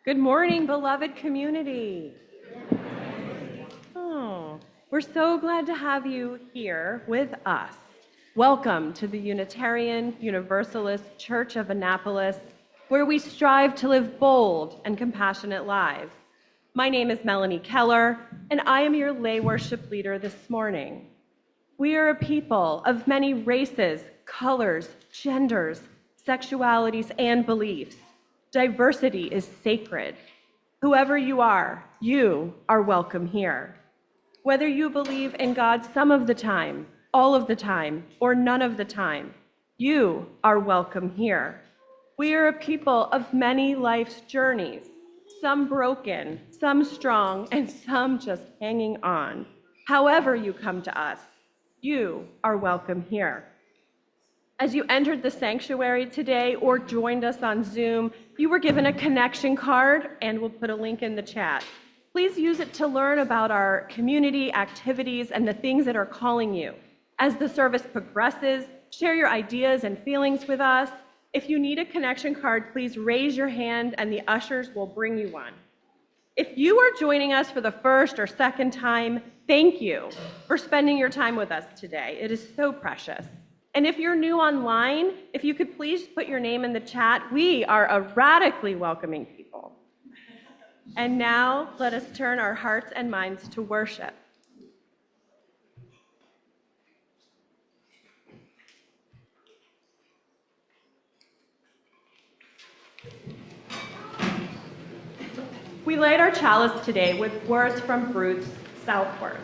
Good morning, beloved community. Oh, we're so glad to have you here with us. Welcome to the Unitarian Universalist Church of Annapolis, where we strive to live bold and compassionate lives. My name is Melanie Keller, and I am your lay worship leader this morning. We are a people of many races, colors, genders, sexualities, and beliefs. Diversity is sacred. Whoever you are welcome here. Whether you believe in God some of the time, all of the time, or none of the time, you are welcome here. We are a people of many life's journeys, some broken, some strong, and some just hanging on. However you come to us, you are welcome here. As you entered the sanctuary today or joined us on Zoom, you were given a connection card, and we'll put a link in the chat. Please use it to learn about our community activities and the things that are calling you. As the service progresses, share your ideas and feelings with us. If you need a connection card, please raise your hand and the ushers will bring you one. If you are joining us for the first or second time, thank you for spending your time with us today. It is so precious. And if you're new online, if you could please put your name in the chat. We are a radically welcoming people. And now let us turn our hearts and minds to worship. We light our chalice today with words from Bruce Southworth.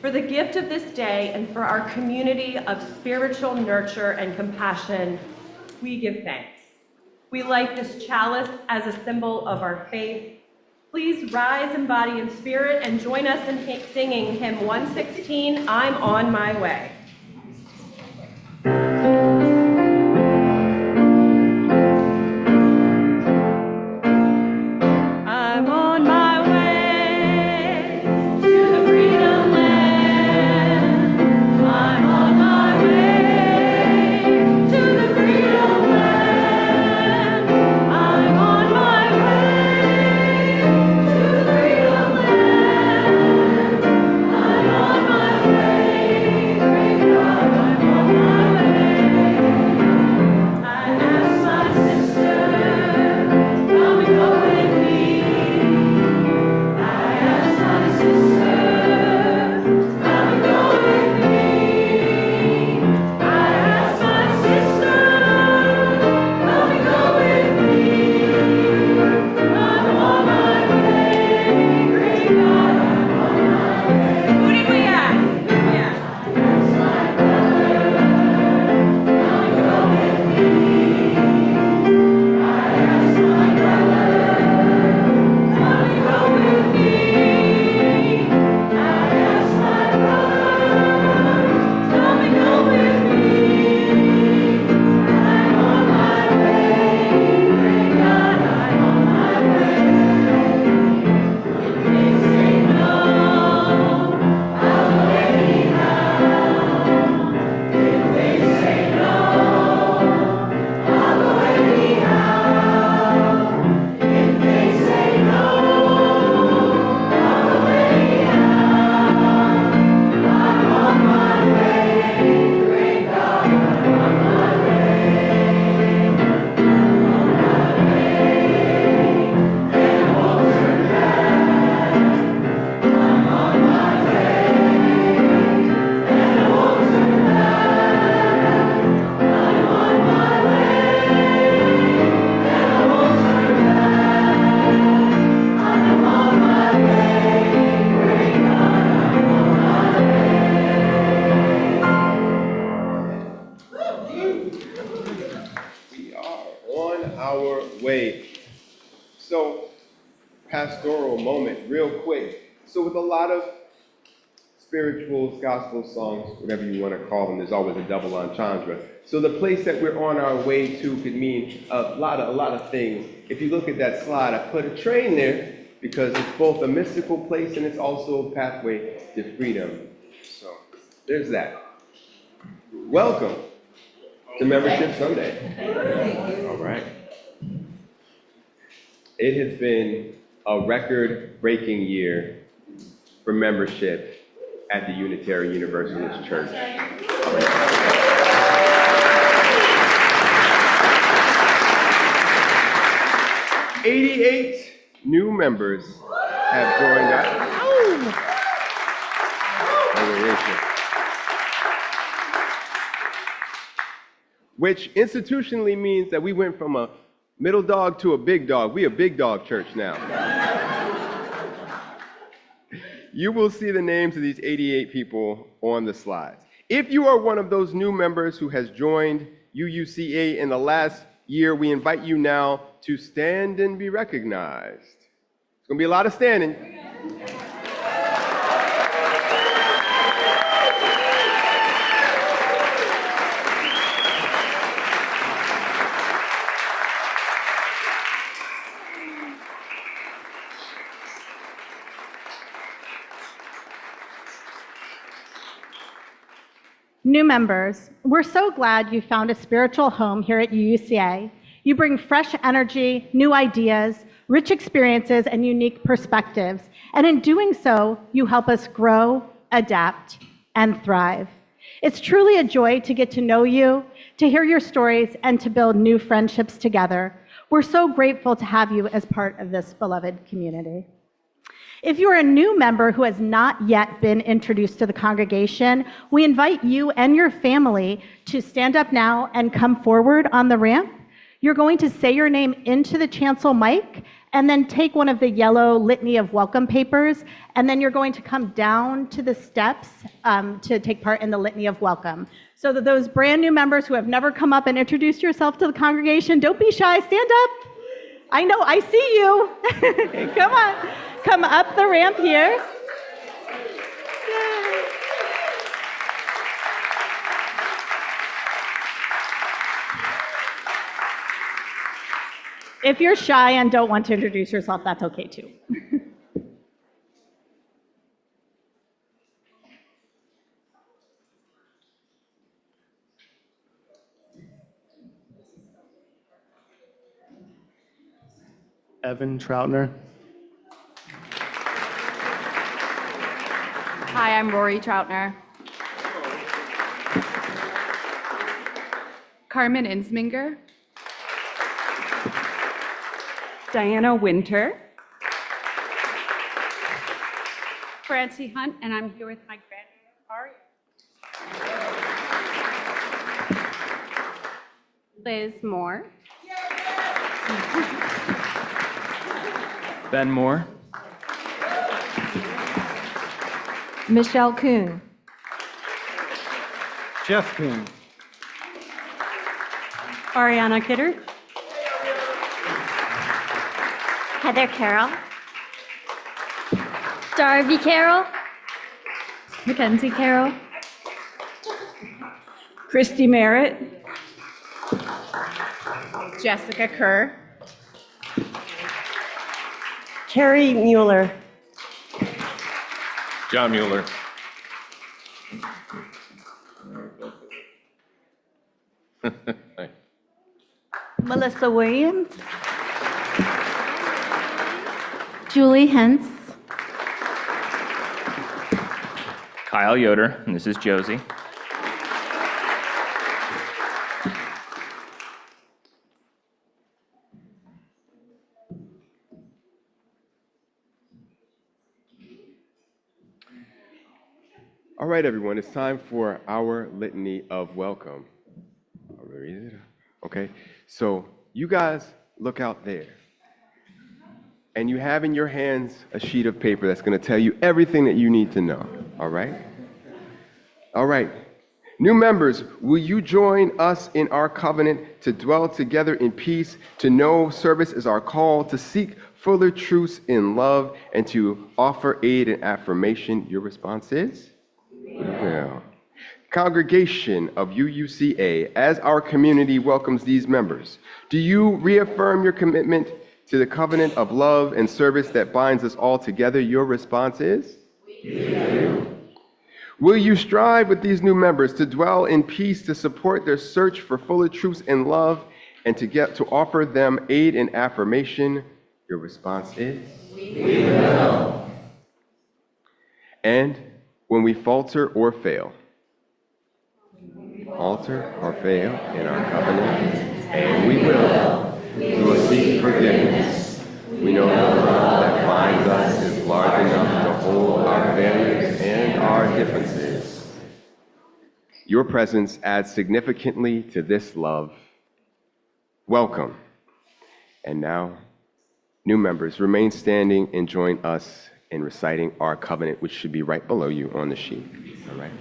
For the gift of this day and for our community of spiritual nurture and compassion, we give thanks. We light this chalice as a symbol of our faith. Please rise in body and spirit and join us in singing hymn 116, I'm on my way. Spirituals, gospel songs, whatever you want to call them, there's always a double entendre. So the place that we're on our way to could mean a lot of things. If you look at that slide, I put a train there because it's both a mystical place and it's also a pathway to freedom. So there's that. Welcome to Membership Sunday. All right. It has been a record-breaking year for membership at the Unitarian Universalist Church. 88 new members have joined us. Which institutionally means that we went from a middle dog to a big dog. We a big dog church now. You will see the names of these 88 people on the slides. If you are one of those new members who has joined UUCA in the last year, we invite you now to stand and be recognized. It's going to be a lot of standing. New members, we're so glad you found a spiritual home here at UUCA. You bring fresh energy, new ideas, rich experiences, and unique perspectives. And in doing so, you help us grow, adapt, and thrive. It's truly a joy to get to know you, to hear your stories, and to build new friendships together. We're so grateful to have you as part of this beloved community. If you are a new member who has not yet been introduced to the congregation, we invite you and your family to stand up now and come forward on the ramp. You're going to say your name into the chancel mic and then take one of the yellow litany of welcome papers, and then you're going to come down to the steps to take part in the litany of welcome. So that those brand new members who have never come up and introduced yourself to the congregation, don't be shy, stand up. I know, I see you. Come on. Come up the ramp here. Yay. If you're shy and don't want to introduce yourself, that's okay too. Evan Troutner. Hi, I'm Rory Troutner. Carmen Insminger. Diana Winter. Francie Hunt, and I'm here with my granddaughter, Ari. Liz Moore. Ben Moore. Michelle Kuhn. Jeff Kuhn. Ariana Kidder. Heather Carroll. Darby Carroll. Mackenzie Carroll. Christy Merritt. Jessica Kerr. Carrie Mueller. John Mueller. Melissa Williams. Julie Hentz. Kyle Yoder, and this is Josie. All right, everyone, it's time for our litany of welcome. I'll read it. Okay, so you guys look out there. And you have in your hands a sheet of paper that's going to tell you everything that you need to know. All right? All right. New members, will you join us in our covenant to dwell together in peace, to know service is our call, to seek fuller truths in love, and to offer aid and affirmation? Your response is? Well, congregation of UUCA, as our community welcomes these members, do you reaffirm your commitment to the covenant of love and service that binds us all together? Your response is? We do. Will you strive with these new members to dwell in peace, to support their search for fuller truths and love, and to offer them aid and affirmation? Your response is? We will. And when we falter or fail in our covenant, and we will seek forgiveness. We know the love that binds us is large enough to hold our failures and our differences. Your presence adds significantly to this love. Welcome. And now, new members, remain standing and join us in reciting our covenant, which should be right below you on the sheet. All right?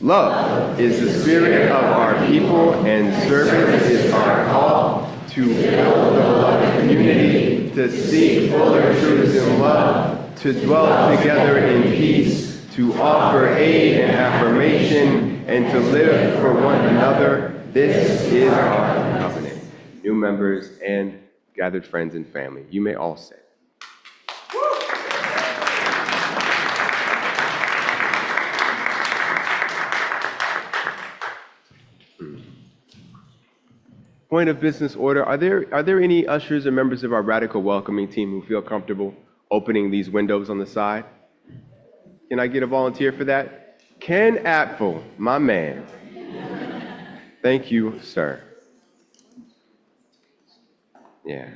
Love is the spirit of our people, and service is our call to build the beloved community, to seek fuller truths in love, to dwell together in peace, to offer aid and affirmation, and to live for one another. This is our covenant. New members and gathered friends and family, you may all sit. Point of business order. Are there any ushers or members of our radical welcoming team who feel comfortable opening these windows on the side? Can I get a volunteer for that? Ken Apfel, my man. Thank you, sir. Yeah.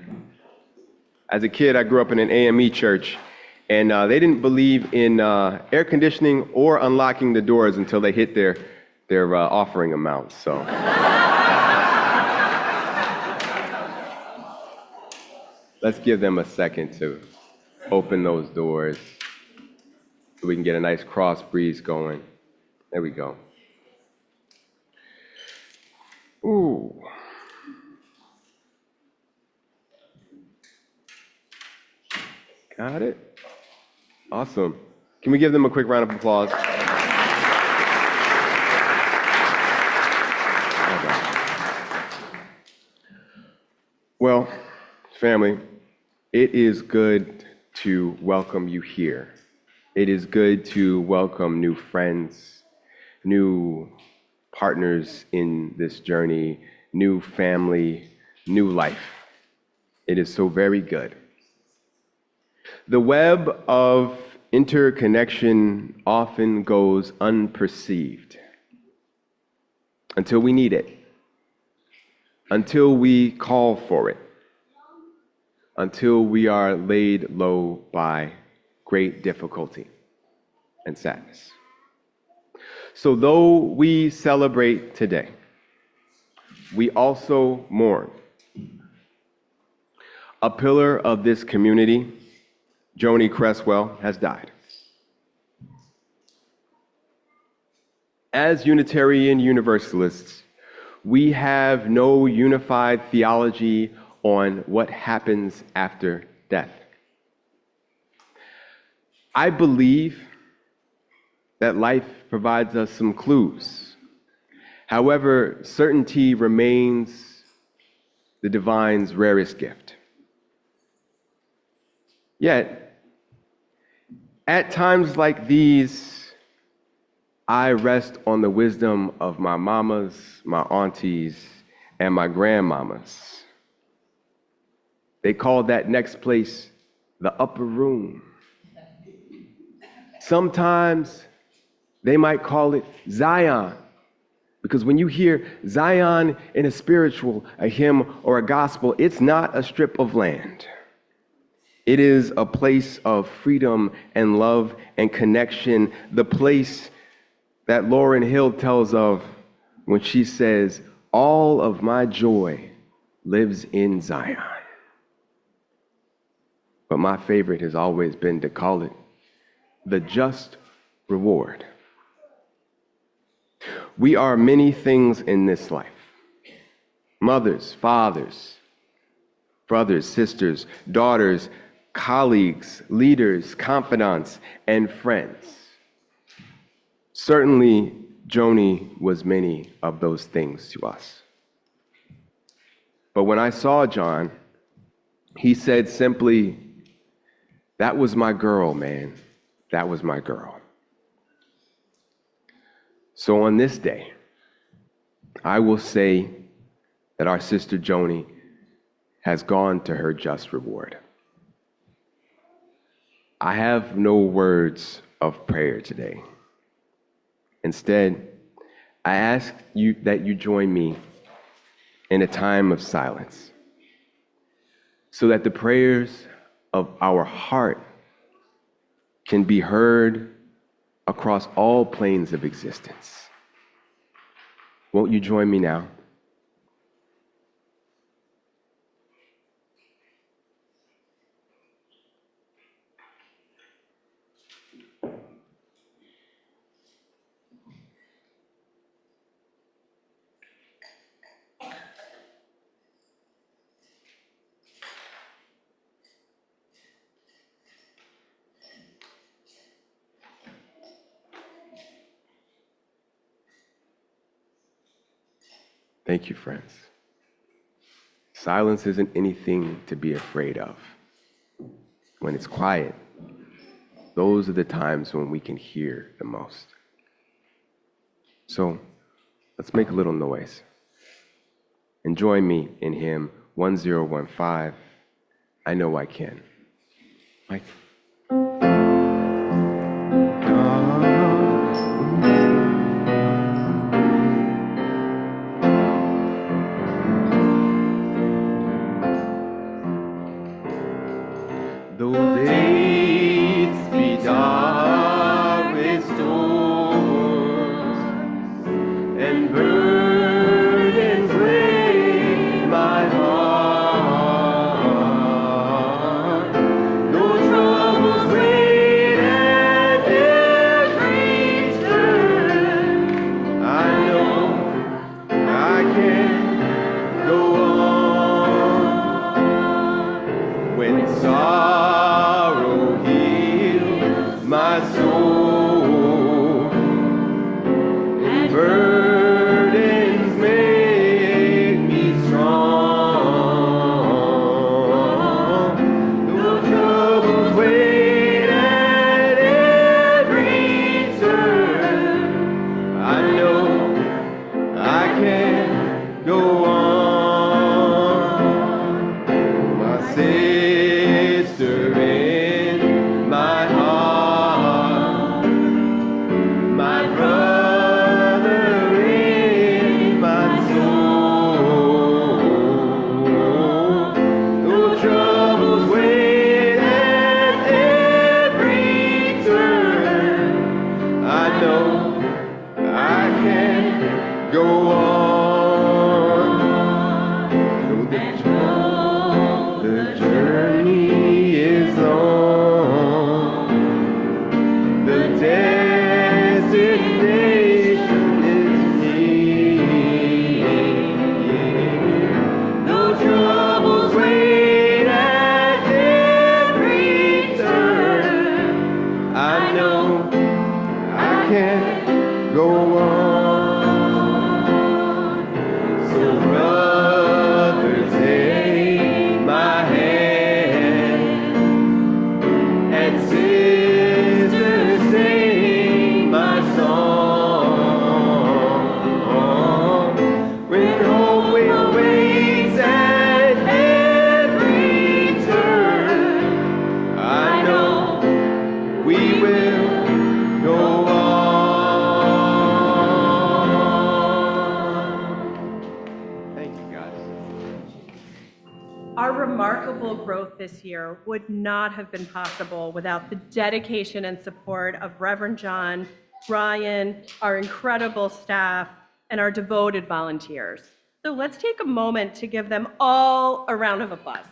As a kid, I grew up in an AME church, and they didn't believe in air conditioning or unlocking the doors until they hit their offering amounts. So. Let's give them a second to open those doors so we can get a nice cross breeze going. There we go. Ooh. Got it? Awesome. Can we give them a quick round of applause? Well, family, it is good to welcome you here. It is good to welcome new friends, new partners in this journey, new family, new life. It is so very good. The web of interconnection often goes unperceived until we need it, until we call for it, until we are laid low by great difficulty and sadness. So though we celebrate today, we also mourn. A pillar of this community, Joni Cresswell, has died. As Unitarian Universalists, we have no unified theology on what happens after death. I believe that life provides us some clues. However, certainty remains the divine's rarest gift. Yet, at times like these, I rest on the wisdom of my mamas, my aunties, and my grandmamas. They call that next place the upper room. Sometimes they might call it Zion, because when you hear Zion in a spiritual, a hymn, or a gospel, it's not a strip of land. It is a place of freedom and love and connection, the place that Lauryn Hill tells of when she says, "All of my joy lives in Zion." But my favorite has always been to call it the just reward. We are many things in this life: mothers, fathers, brothers, sisters, daughters, colleagues, leaders, confidants, and friends. Certainly, Joni was many of those things to us. But when I saw John, he said simply, "That was my girl, man. That was my girl." So on this day, I will say that our sister Joni has gone to her just reward. I have no words of prayer today. Instead, I ask you that you join me in a time of silence so that the prayers of our heart can be heard across all planes of existence. Won't you join me now? Thank you, friends. Silence isn't anything to be afraid of. When it's quiet, those are the times when we can hear the most. So let's make a little noise. And join me in hymn 1015, I Know I Can. Mike. Though days be dark with storms and burdens weigh my heart, though troubles wait at every turn, I know I can go on when sorrow heals my soul and burdens make me strong. Though troubles wait at every turn, I know I can go on. My sister in my heart, my brother in my soul. Though troubles wait at every turn, I know I can go on. Though the journey is long, the destination is near. Though troubles wait at every turn, I know I can go on. So brother, take my hand, and sisters, sing my song. When hope will wait at every turn, I know we will go on. Thank you, guys. Our remarkable growth this year would not have been possible without the dedication and support of Reverend John, Brian, our incredible staff, and our devoted volunteers. So let's take a moment to give them all a round of applause.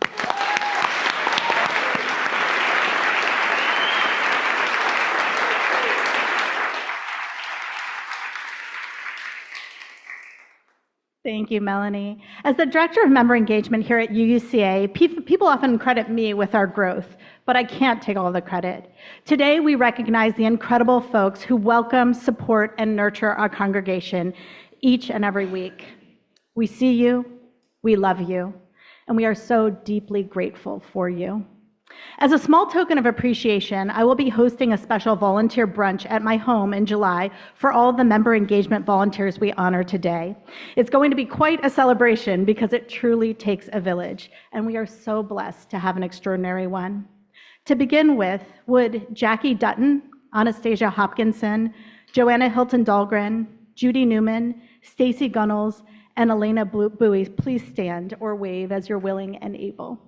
Thank you, Melanie. As the Director of Member Engagement here at UUCA, people often credit me with our growth, but I can't take all the credit. Today, we recognize the incredible folks who welcome, support, and nurture our congregation each and every week. We see you, we love you, and we are so deeply grateful for you. As a small token of appreciation, I will be hosting a special volunteer brunch at my home in July for all of the member engagement volunteers we honor today. It's going to be quite a celebration because it truly takes a village, and we are so blessed to have an extraordinary one. To begin with, would Jackie Dutton, Anastasia Hopkinson, Joanna Hilton Dahlgren, Judy Newman, Stacy Gunnels, and Elena Bowie please stand or wave as you're willing and able.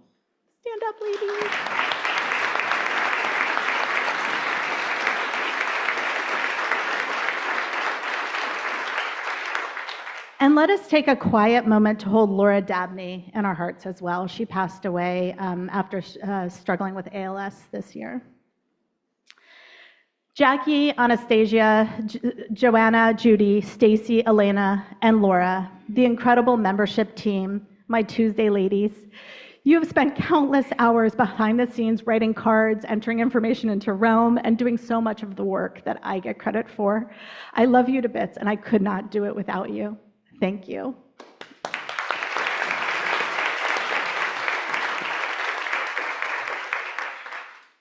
Stand up, ladies. And let us take a quiet moment to hold Laura Dabney in our hearts as well. She passed away after struggling with ALS this year. Jackie, Anastasia, Joanna, Judy, Stacy, Elena, and Laura, the incredible membership team, my Tuesday ladies. You have spent countless hours behind the scenes writing cards, entering information into Realm, and doing so much of the work that I get credit for. I love you to bits, and I could not do it without you. Thank you.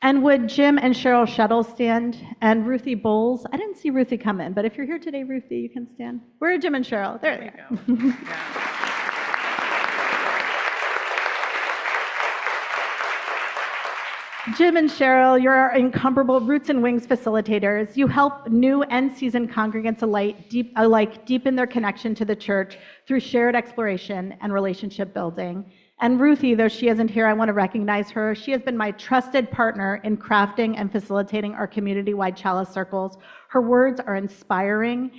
And would Jim and Cheryl Shuttle stand, and Ruthie Bowles? I didn't see Ruthie come in, but if you're here today, Ruthie, you can stand. Where are Jim and Cheryl? There they are. Jim and Cheryl, you're our incomparable Roots and Wings facilitators. You help new and seasoned congregants alike deepen their connection to the church through shared exploration and relationship building. And Ruthie, though she isn't here, I want to recognize her. She has been my trusted partner in crafting and facilitating our community-wide chalice circles. Her words are inspiring,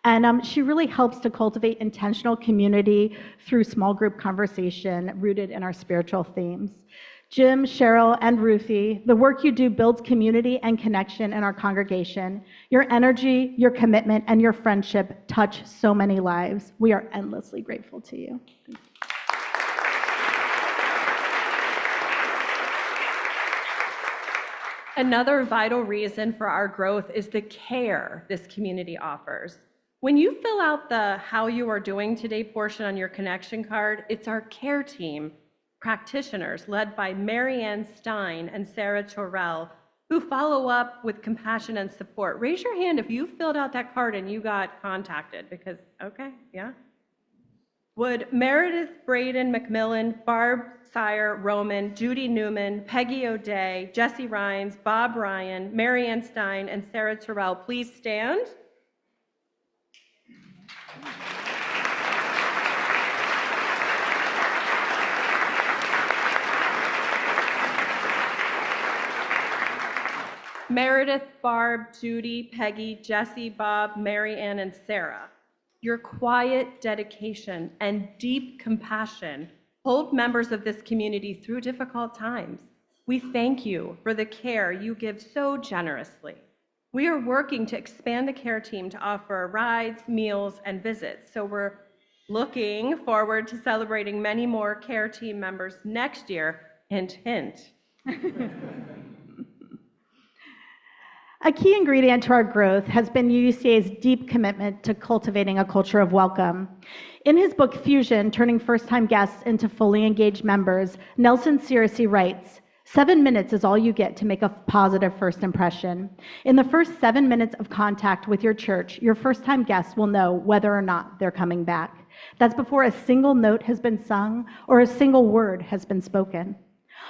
and she really helps to cultivate intentional community through small group conversation rooted in our spiritual themes. Jim, Cheryl, and Ruthie, the work you do builds community and connection in our congregation. Your energy, your commitment, and your friendship touch so many lives. We are endlessly grateful to you. Another vital reason for our growth is the care this community offers. When you fill out the How You Are Doing Today portion on your connection card, it's our care team, practitioners led by Mary Ann Stein and Sarah Torrell, who follow up with compassion and support. Raise your hand if you filled out that card and you got contacted, because, okay, yeah. Would Meredith Braden McMillan, Barb Sire Roman, Judy Newman, Peggy O'Day, Jesse Rhines, Bob Ryan, Mary Ann Stein, and Sarah Terrell please stand? Meredith, Barb, Judy, Peggy, Jesse, Bob, Mary Ann, and Sarah, your quiet dedication and deep compassion hold members of this community through difficult times. We thank you for the care you give so generously. We are working to expand the care team to offer rides, meals, and visits, so we're looking forward to celebrating many more care team members next year. Hint, hint. A key ingredient to our growth has been UUCA's deep commitment to cultivating a culture of welcome. In his book, Fusion, Turning First-Time Guests into Fully Engaged Members, Nelson Searcy writes, 7 minutes is all you get to make a positive first impression. In the first 7 minutes of contact with your church, your first-time guests will know whether or not they're coming back. That's before a single note has been sung or a single word has been spoken.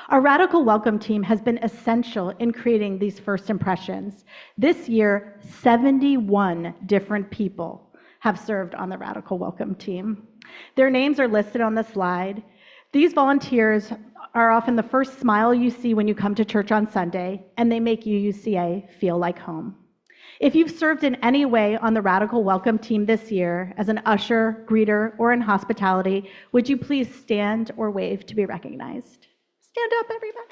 Our Radical Welcome team has been essential in creating these first impressions. This year, 71 different people have served on the Radical Welcome team. Their names are listed on the slide. These volunteers are often the first smile you see when you come to church on Sunday, and they make UUCA feel like home. If you've served in any way on the Radical Welcome team this year, as an usher, greeter, or in hospitality, would you please stand or wave to be recognized? Stand up, everybody.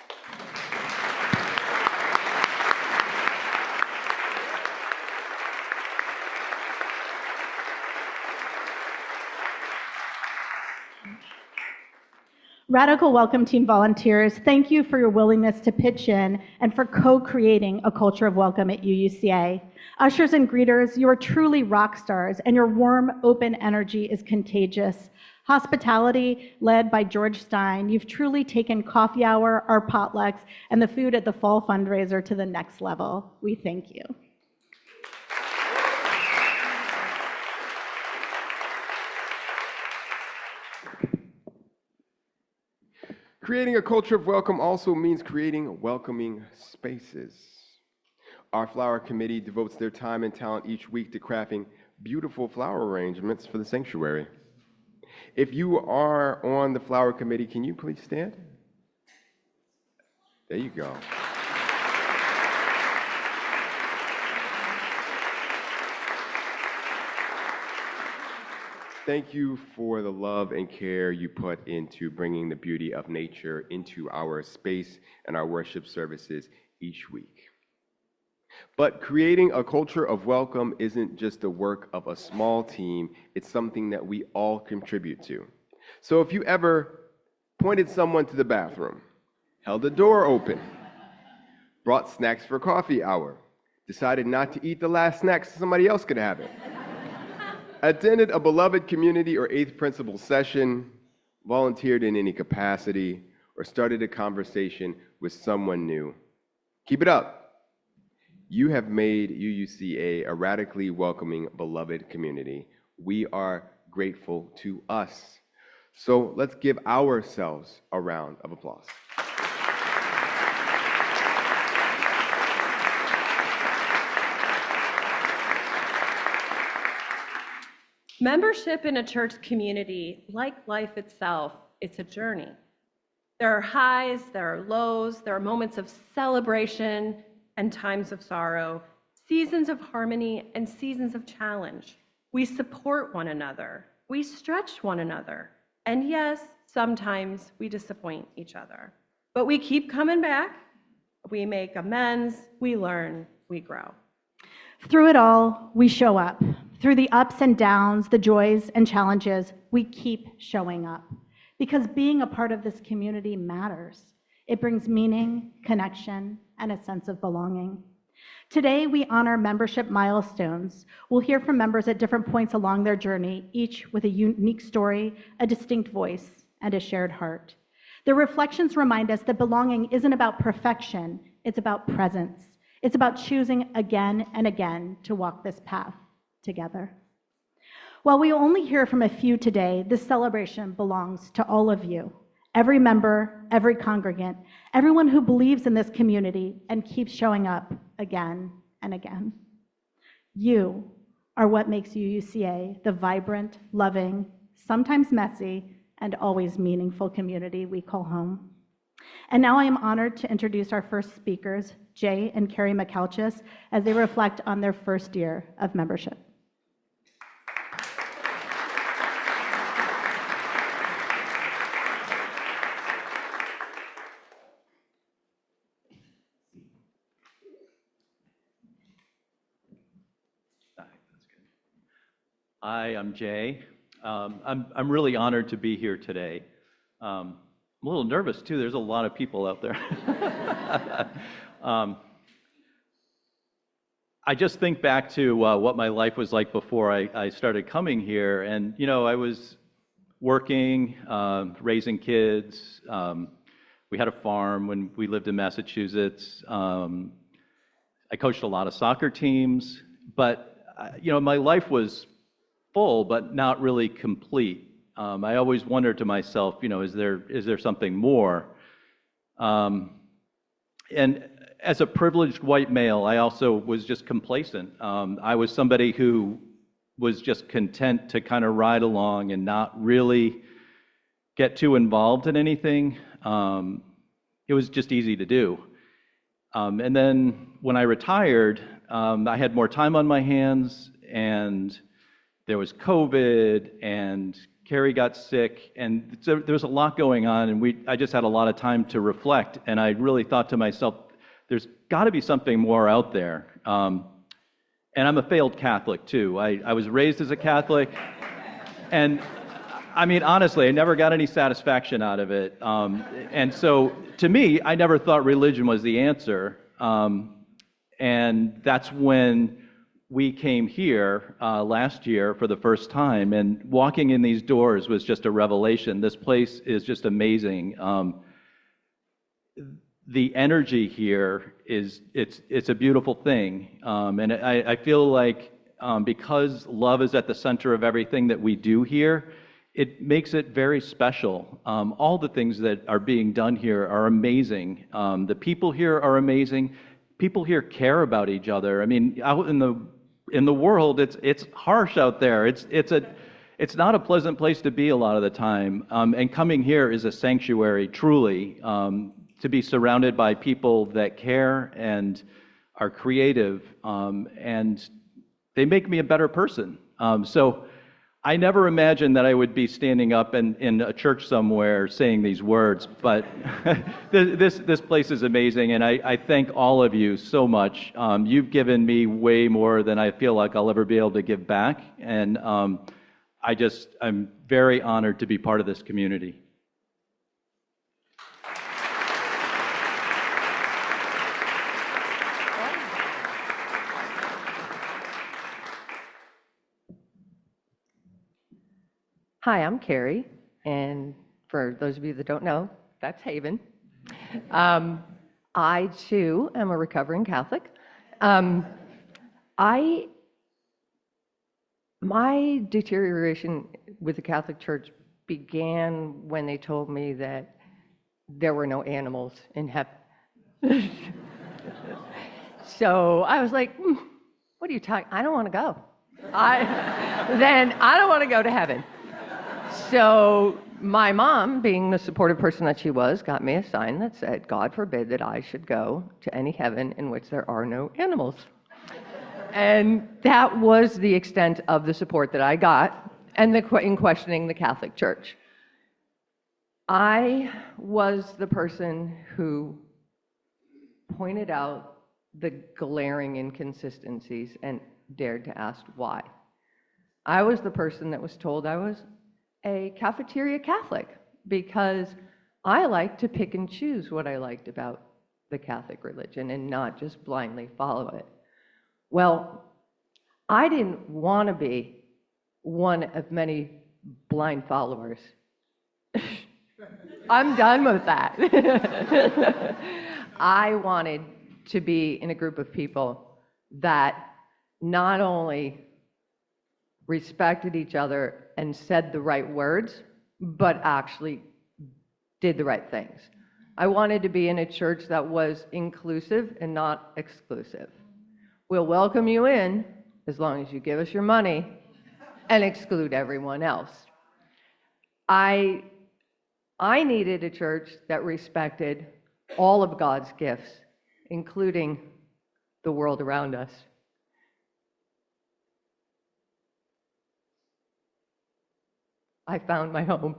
Radical Welcome Team volunteers, thank you for your willingness to pitch in and for co-creating a culture of welcome at UUCA. Ushers and greeters, you are truly rock stars, and your warm, open energy is contagious. Hospitality led by George Stein, you've truly taken coffee hour, our potlucks, and the food at the fall fundraiser to the next level. We thank you. Creating a culture of welcome also means creating welcoming spaces. Our flower committee devotes their time and talent each week to crafting beautiful flower arrangements for the sanctuary. If you are on the flower committee, can you please stand? There you go. Thank you for the love and care you put into bringing the beauty of nature into our space and our worship services each week. But creating a culture of welcome isn't just the work of a small team, it's something that we all contribute to. So if you ever pointed someone to the bathroom, held the door open, brought snacks for coffee hour, decided not to eat the last snack so somebody else could have it, attended a beloved community or eighth principle session, volunteered in any capacity, or started a conversation with someone new, keep it up. You have made UUCA a radically welcoming, beloved community. We are grateful to us. So let's give ourselves a round of applause. Membership in a church community, like life itself, it's a journey. There are highs, there are lows, there are moments of celebration and times of sorrow, seasons of harmony and seasons of challenge. We support one another, we stretch one another, and yes, sometimes we disappoint each other. But we keep coming back, we make amends, we learn, we grow. Through it all, we show up. Through the ups and downs, the joys and challenges, we keep showing up. Because being a part of this community matters. It brings meaning, connection, and a sense of belonging. Today, we honor membership milestones. We'll hear from members at different points along their journey, each with a unique story, a distinct voice, and a shared heart. Their reflections remind us that belonging isn't about perfection, it's about presence. It's about choosing again and again to walk this path together. While we only hear from a few today, this celebration belongs to all of you. Every member, every congregant, everyone who believes in this community and keeps showing up again and again. You are what makes UUCA the vibrant, loving, sometimes messy, and always meaningful community we call home. And now I am honored to introduce our first speakers, Jay and Carrie McAlchis, as they reflect on their first year of membership. Hi, I'm Jay. I'm really honored to be here today. I'm a little nervous too. There's a lot of people out there. I just think back to what my life was like before I started coming here, and I was working, raising kids. We had a farm when we lived in Massachusetts. I coached a lot of soccer teams, but my life was full, but not really complete. I always wondered to myself, is there something more? And as a privileged white male, I also was just complacent. I was somebody who was just content to kind of ride along and not really get too involved in anything. It was just easy to do. And then when I retired, I had more time on my hands, and there was COVID, and Carrie got sick, and so there was a lot going on, and I just had a lot of time to reflect, and I really thought to myself, there's got to be something more out there. And I'm a failed Catholic, too. I was raised as a Catholic, and I mean, honestly, I never got any satisfaction out of it. And so, to me, I never thought religion was the answer. And that's when we came here last year for the first time, and walking in these doors was just a revelation. This place is just amazing. The energy here it's a beautiful thing, and I feel like because love is at the center of everything that we do here, it makes it very special. All the things that are being done here are amazing. The people here are amazing. People here care about each other. I mean, out in the world, it's harsh out there. It's not a pleasant place to be a lot of the time. And coming here is a sanctuary, truly, to be surrounded by people that care and are creative, and they make me a better person. So I never imagined that I would be standing up in a church somewhere saying these words, but this place is amazing, and I thank all of you so much. You've given me way more than I feel like I'll ever be able to give back, and I'm very honored to be part of this community. Hi, I'm Carrie, and for those of you that don't know, that's Haven. I, too, am a recovering Catholic. My deterioration with the Catholic Church began when they told me that there were no animals in heaven. So I was like, what are you talking? I don't want to go. Then I don't want to go to heaven. So my mom, being the supportive person that she was, got me a sign that said, God forbid that I should go to any heaven in which there are no animals. And that was the extent of the support that I got in questioning the Catholic Church. I was the person who pointed out the glaring inconsistencies and dared to ask why. I was the person that was told I was a cafeteria Catholic because I liked to pick and choose what I liked about the Catholic religion and not just blindly follow it. Well, I didn't want to be one of many blind followers. I'm done with that. I wanted to be in a group of people that not only respected each other and said the right words, but actually did the right things. I wanted to be in a church that was inclusive and not exclusive. We'll welcome you in as long as you give us your money and exclude everyone else. I needed a church that respected all of God's gifts, including the world around us. I found my home.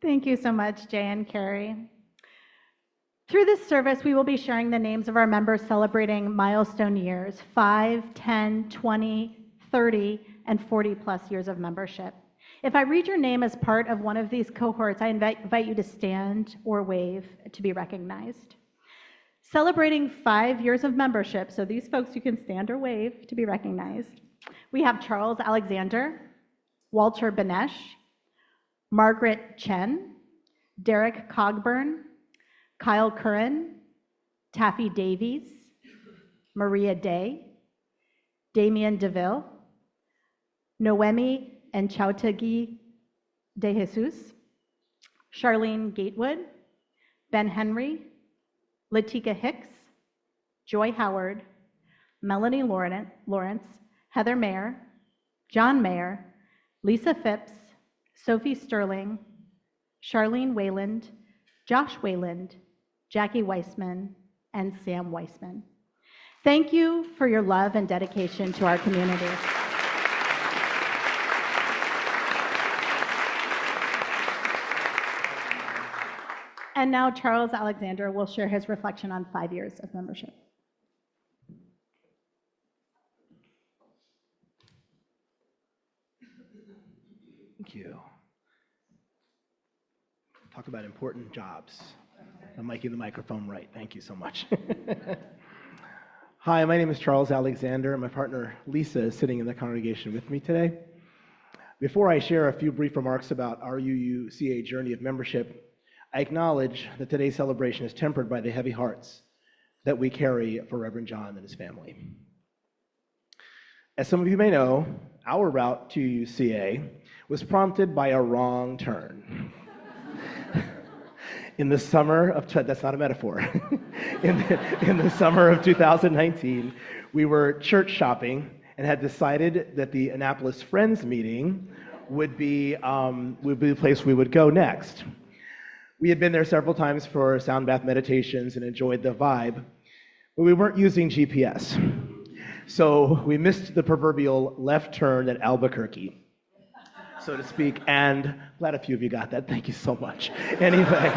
Thank you so much, Jay and Carrie. Through this service, we will be sharing the names of our members celebrating milestone years, 5, 10, 20, 30, and 40 plus years of membership. If I read your name as part of one of these cohorts, I invite you to stand or wave to be recognized. Celebrating 5 years of membership, so these folks you can stand or wave to be recognized. We have Charles Alexander, Walter Benesh, Margaret Chen, Derek Cogburn, Kyle Curran, Taffy Davies, Maria Day, Damian DeVille, Noemi and Chautagi de Jesus, Charlene Gatewood, Ben Henry, Latika Hicks, Joy Howard, Melanie Lawrence, Heather Mayer, John Mayer, Lisa Phipps, Sophie Sterling, Charlene Wayland, Josh Wayland, Jackie Weissman, and Sam Weissman. Thank you for your love and dedication to our community. And now Charles Alexander will share his reflection on 5 years of membership. Talk about important jobs. I'm miking the microphone right. Thank you so much. Hi, my name is Charles Alexander. My partner Lisa is sitting in the congregation with me today. Before I share a few brief remarks about our UUCA journey of membership, I acknowledge that today's celebration is tempered by the heavy hearts that we carry for Reverend John and his family. As some of you may know, our route to UUCA was prompted by a wrong turn. In the summer of, that's not a metaphor, in the summer of 2019, we were church shopping and had decided that the Annapolis Friends meeting would be the place we would go next. We had been there several times for sound bath meditations and enjoyed the vibe, but we weren't using GPS. So we missed the proverbial left turn at Albuquerque, so to speak, and glad a few of you got that. Thank you so much. Anyway,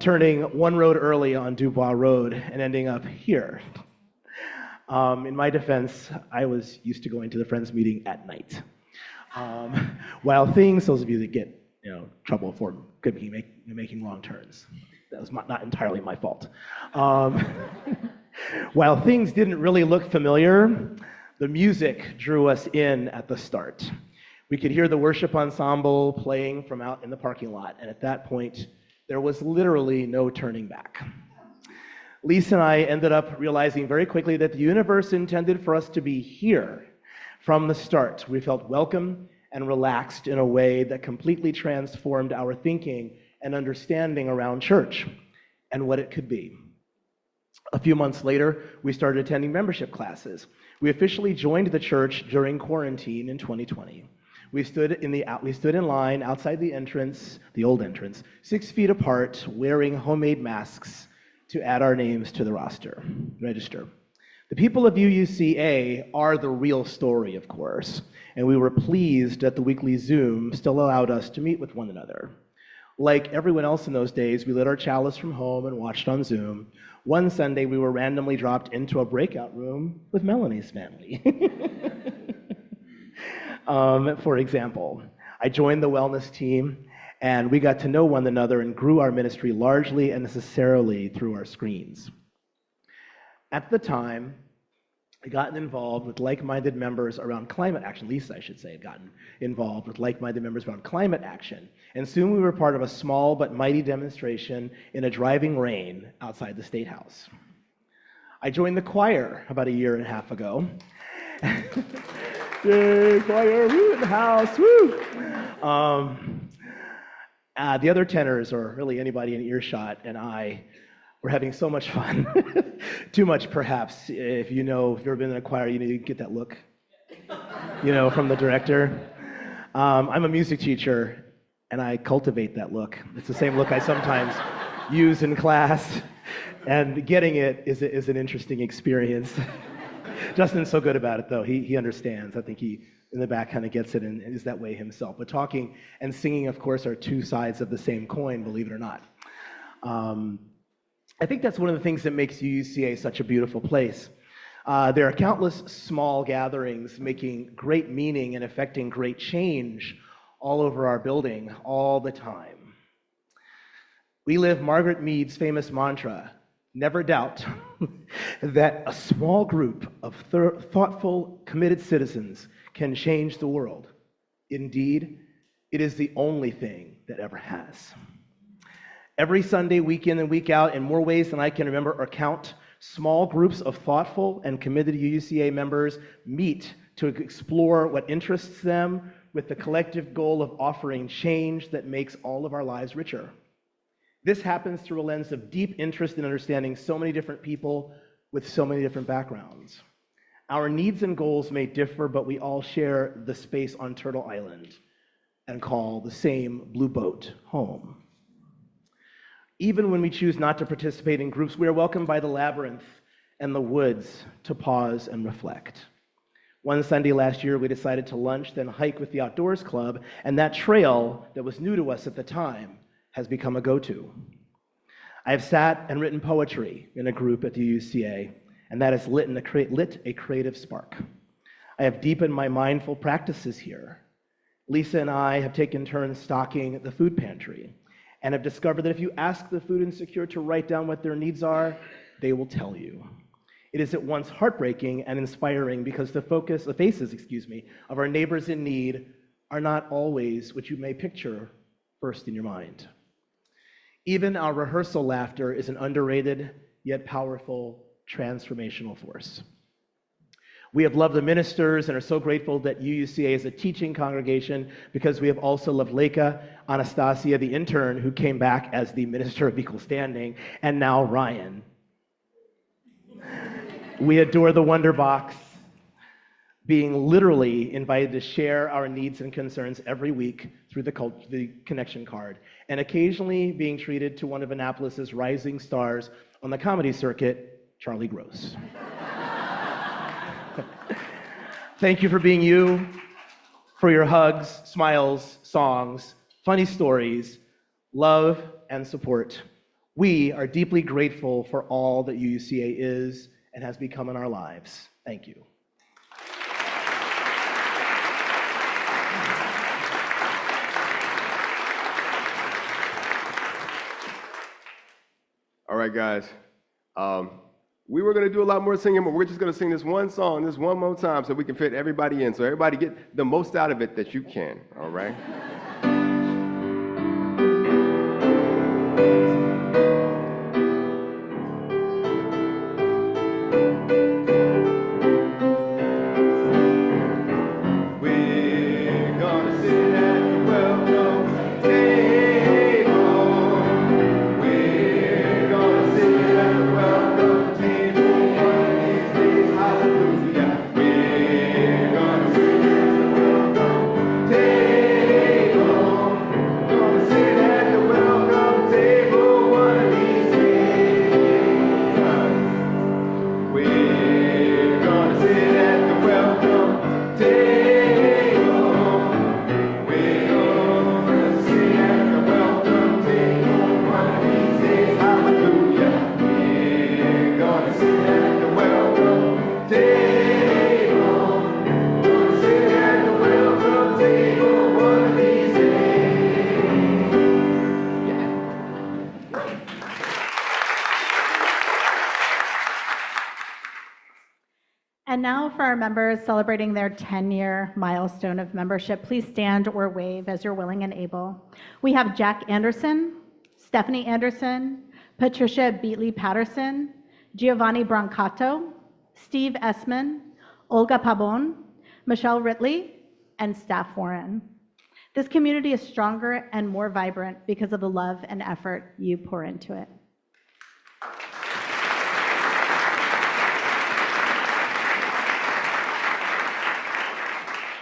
turning one road early on Dubois Road and ending up here. In my defense, I was used to going to the Friends meeting at night. While things, those of you that get trouble for could be making wrong turns. That was not entirely my fault. While things didn't really look familiar, the music drew us in at the start. We could hear the worship ensemble playing from out in the parking lot, and at that point, there was literally no turning back. Lisa and I ended up realizing very quickly that the universe intended for us to be here from the start. We felt welcome and relaxed in a way that completely transformed our thinking and understanding around church and what it could be. A few months later, we started attending membership classes. We officially joined the church during quarantine in 2020. We stood in line outside the entrance, the old entrance, 6 feet apart, wearing homemade masks to add our names to the register. The people of UUCA are the real story, of course, and we were pleased that the weekly Zoom still allowed us to meet with one another. Like everyone else in those days, we lit our chalice from home and watched on Zoom. One Sunday, we were randomly dropped into a breakout room with Melanie's family. For example, I joined the wellness team, and we got to know one another and grew our ministry largely and necessarily through our screens. At the time, I gotten involved with like-minded members around climate action. Lisa, I should say, had gotten involved with like-minded members around climate action. And soon we were part of a small but mighty demonstration in a driving rain outside the State House. I joined the choir about a year and a half ago. Yay, choir, woo, in the house, woo! The other tenors, or really anybody in earshot, and I were having so much fun. Too much, perhaps. If you've ever been in a choir, you get that look, from the director. I'm a music teacher, and I cultivate that look. It's the same look I sometimes use in class, and getting it is an interesting experience. Justin's so good about it, though. He understands. I think he, in the back, kind of gets it and is that way himself. But talking and singing, of course, are two sides of the same coin, believe it or not. I think that's one of the things that makes UUCA such a beautiful place. There are countless small gatherings making great meaning and affecting great change all over our building all the time. We live Margaret Mead's famous mantra, never doubt that a small group of thoughtful, committed citizens can change the world. Indeed, it is the only thing that ever has. Every Sunday, week in and week out, in more ways than I can remember or count, small groups of thoughtful and committed UUCA members meet to explore what interests them with the collective goal of offering change that makes all of our lives richer. This happens through a lens of deep interest in understanding so many different people with so many different backgrounds. Our needs and goals may differ, but we all share the space on Turtle Island and call the same blue boat home. Even when we choose not to participate in groups, we are welcomed by the labyrinth and the woods to pause and reflect. One Sunday last year, we decided to lunch, then hike with the Outdoors Club, and that trail that was new to us at the time has become a go-to. I have sat and written poetry in a group at the UUCA, and that has lit a creative spark. I have deepened my mindful practices here, Lisa and I have taken turns stocking the food pantry and have discovered that if you ask the food insecure to write down what their needs are, they will tell you. It is at once heartbreaking and inspiring because the faces, of our neighbors in need are not always what you may picture first in your mind. Even our rehearsal laughter is an underrated yet powerful transformational force. We have loved the ministers and are so grateful that UUCA is a teaching congregation because we have also loved Leica, Anastasia, the intern, who came back as the minister of equal standing, and now Ryan. We adore the Wonder Box, being literally invited to share our needs and concerns every week through the connection card, and occasionally being treated to one of Annapolis's rising stars on the comedy circuit, Charlie Gross. Thank you for being you, for your hugs, smiles, songs, funny stories, love, and support. We are deeply grateful for all that UUCA is and has become in our lives. Thank you. All right, guys. We were going to do a lot more singing, but we're just going to sing this one song this one more time so we can fit everybody in. So everybody get the most out of it that you can, all right? We're gonna sit at the welcome table. We're gonna sit at the welcome table one of these days. Hallelujah. We're gonna sit at the welcome table. Gonna sit at the welcome table one of these days. We're gonna sit at the welcome table. And now for our members celebrating their 10-year milestone of membership, please stand or wave as you're willing and able. We have Jack Anderson, Stephanie Anderson, Patricia Beatley-Patterson, Giovanni Brancato, Steve Essman, Olga Pabon, Michelle Ritley, and Staff Warren. This community is stronger and more vibrant because of the love and effort you pour into it.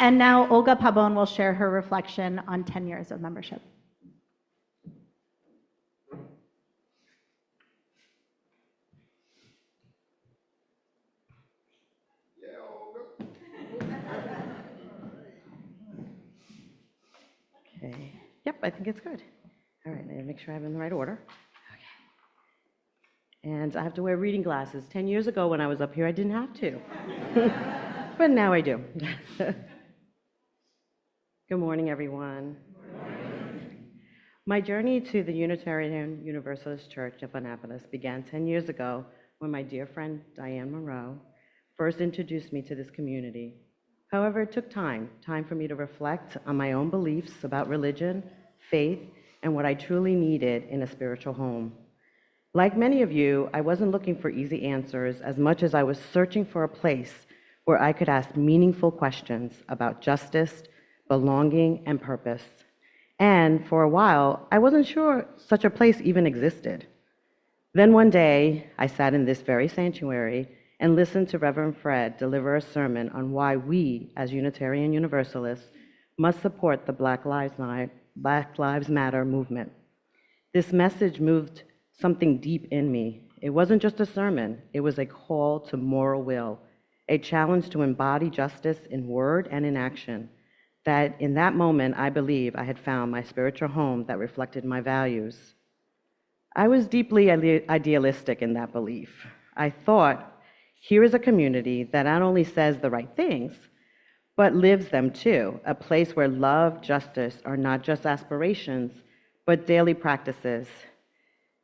And now Olga Pabon will share her reflection on 10 years of membership. Okay. Yep, I think it's good. All right, I need to make sure I'm in the right order. Okay. And I have to wear reading glasses. 10 years ago when I was up here, I didn't have to. But now I do. Good morning, everyone. My journey to the Unitarian Universalist Church of Annapolis began 10 years ago when my dear friend Diane Moreau first introduced me to this community. However, it took time for me to reflect on my own beliefs about religion, faith, and what I truly needed in a spiritual home. Like many of you, I wasn't looking for easy answers as much as I was searching for a place where I could ask meaningful questions about justice, belonging, and purpose. And for a while, I wasn't sure such a place even existed. Then one day, I sat in this very sanctuary and listened to Reverend Fred deliver a sermon on why we, as Unitarian Universalists, must support the Black Lives Matter movement. This message moved something deep in me. It wasn't just a sermon, it was a call to moral will, a challenge to embody justice in word and in action. That in that moment, I believe I had found my spiritual home that reflected my values. I was deeply idealistic in that belief. I thought, here is a community that not only says the right things, but lives them too, a place where love, justice are not just aspirations, but daily practices.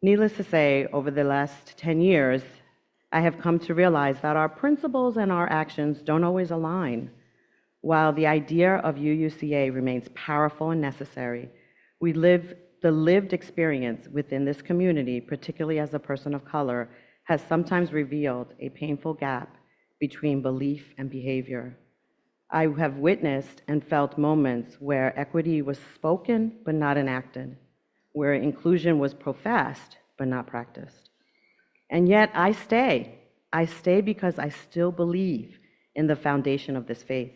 Needless to say, over the last 10 years, I have come to realize that our principles and our actions don't always align. While the idea of UUCA remains powerful and necessary, the lived experience within this community, particularly as a person of color, has sometimes revealed a painful gap between belief and behavior. I have witnessed and felt moments where equity was spoken but not enacted, where inclusion was professed but not practiced. And yet I stay. I stay because I still believe in the foundation of this faith,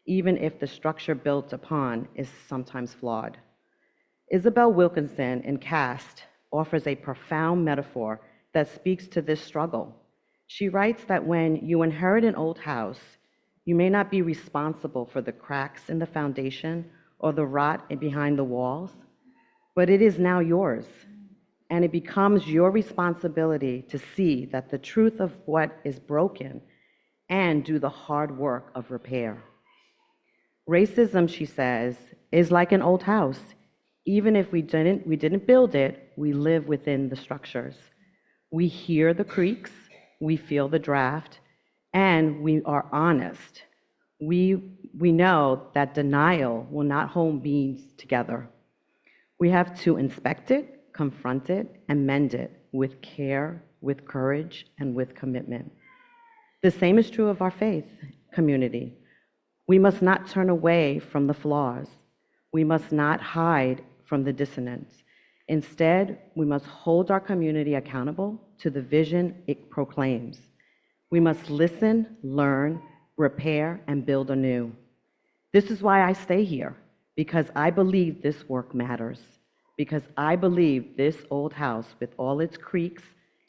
even if the structure built upon is sometimes flawed. Isabel Wilkinson in Caste offers a profound metaphor that speaks to this struggle. She writes that when you inherit an old house, you may not be responsible for the cracks in the foundation or the rot behind the walls, but it is now yours. And it becomes your responsibility to see that the truth of what is broken and do the hard work of repair. Racism, she says, is like an old house. Even if we didn't build it, we live within the structures. We hear the creaks, we feel the draft, and we are honest. We know that denial will not hold beings together. We have to inspect it, confront it, and mend it with care, with courage, and with commitment. The same is true of our faith community. We must not turn away from the flaws. We must not hide from the dissonance. Instead, we must hold our community accountable to the vision it proclaims. We must listen, learn, repair, and build anew. This is why I stay here, because I believe this work matters, because I believe this old house with all its creaks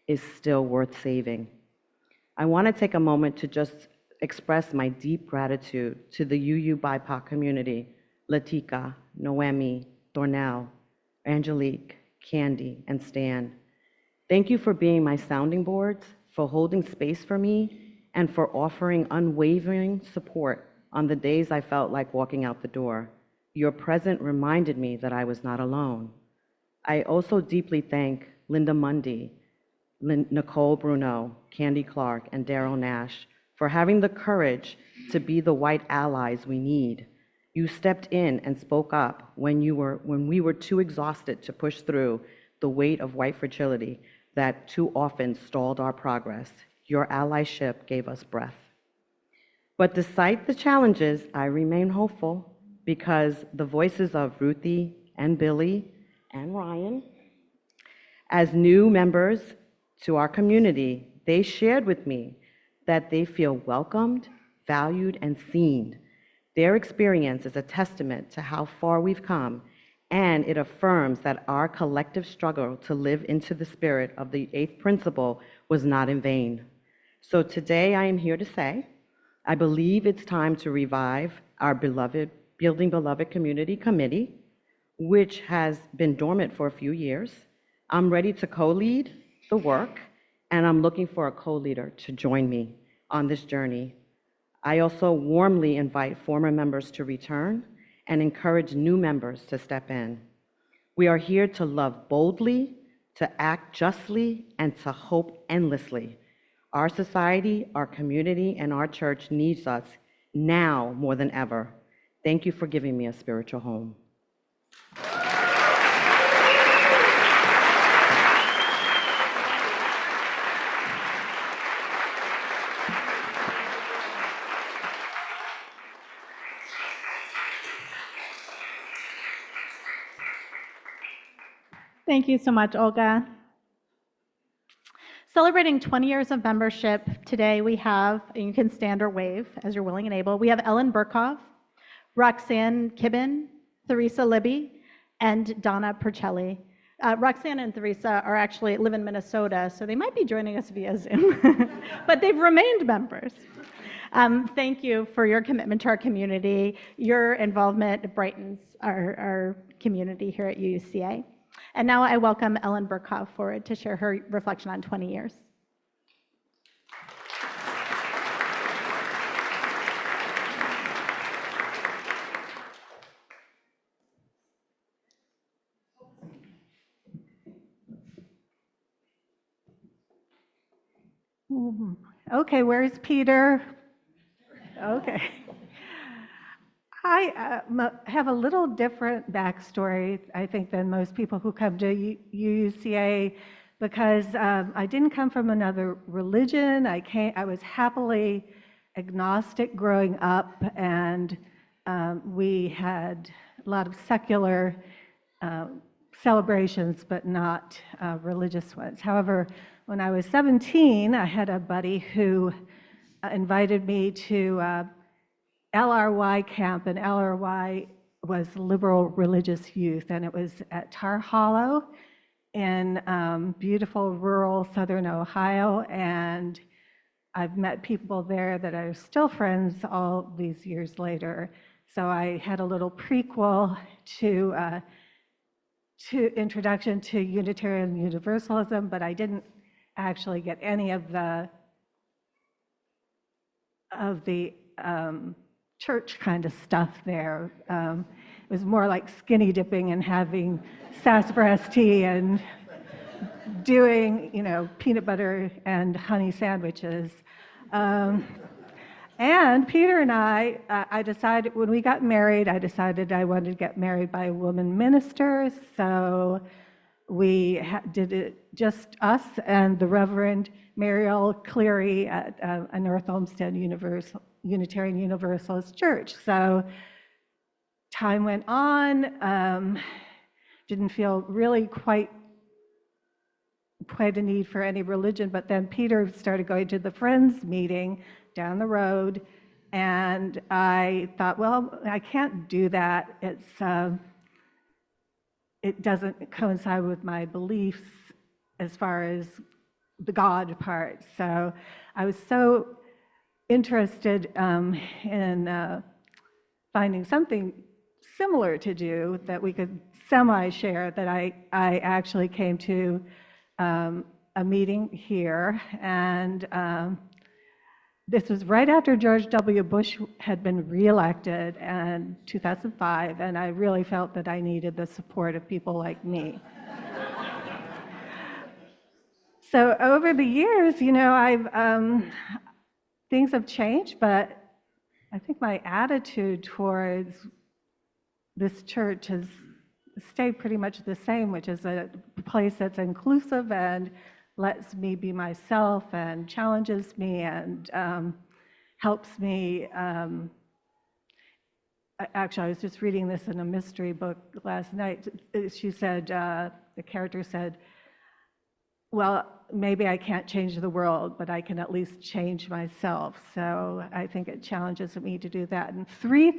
is still worth saving. I want to take a moment to just express my deep gratitude to the UU BIPOC community, Latika, Noemi, Dornell, Angelique, Candy, and Stan. Thank you for being my sounding boards, for holding space for me, and for offering unwavering support on the days I felt like walking out the door. Your presence reminded me that I was not alone. I also deeply thank Linda Mundy, Nicole Bruno, Candy Clark, and Daryl Nash for having the courage to be the white allies we need. You stepped in and spoke up when we were too exhausted to push through the weight of white fragility that too often stalled our progress. Your allyship gave us breath. But despite the challenges, I remain hopeful because the voices of Ruthie and Billy and Ryan, as new members to our community, they shared with me that they feel welcomed, valued, and seen. Their experience is a testament to how far we've come, and it affirms that our collective struggle to live into the spirit of the 8th principle was not in vain. So today I am here to say, I believe it's time to revive our beloved Building Beloved Community Committee, which has been dormant for a few years. I'm ready to co-lead the work, and I'm looking for a co-leader to join me on this journey. I also warmly invite former members to return and encourage new members to step in. We are here to love boldly, to act justly, and to hope endlessly. Our society, our community, and our church needs us now more than ever. Thank you for giving me a spiritual home. Thank you so much, Olga. Celebrating 20 years of membership, today we have, and you can stand or wave as you're willing and able, we have Ellen Burkhoff, Roxanne Kibben, Theresa Libby, and Donna Percelli. Roxanne and Theresa live in Minnesota, so they might be joining us via Zoom, but they've remained members. Thank you for your commitment to our community. Your involvement brightens our community here at UUCA. And now I welcome Ellen Burkhoff forward to share her reflection on 20 years. Okay, where's Peter? Okay. I have a little different backstory, I think, than most people who come to UUCA because I didn't come from another religion. I was happily agnostic growing up, and we had a lot of secular celebrations, but not religious ones. However, when I was 17, I had a buddy who invited me to LRY camp, and LRY was Liberal Religious Youth, and it was at Tar Hollow in beautiful rural southern Ohio, and I've met people there that are still friends all these years later. So I had a little prequel to introduction to Unitarian Universalism, but I didn't actually get any of the church kind of stuff there. It was more like skinny dipping and having sassafras tea and doing, peanut butter and honey sandwiches. And Peter and I decided, when we got married, I decided I wanted to get married by a woman minister. So we did it just us and the Reverend Mariel Cleary at a North Olmsted Unitarian Universalist Church. So time went on, didn't feel really quite a need for any religion, but then Peter started going to the Friends meeting down the road, and I thought, well, I can't do that. It doesn't coincide with my beliefs as far as the God part. So I was so interested in finding something similar to do that we could semi-share that I actually came to a meeting here, and this was right after George W. Bush had been reelected in 2005, and I really felt that I needed the support of people like me. So over the years, things have changed, but I think my attitude towards this church has stayed pretty much the same, which is a place that's inclusive and lets me be myself and challenges me and helps me. Actually, I was just reading this in a mystery book last night. She said, the character said, well, maybe I can't change the world, but I can at least change myself. So I think it challenges me to do that. And three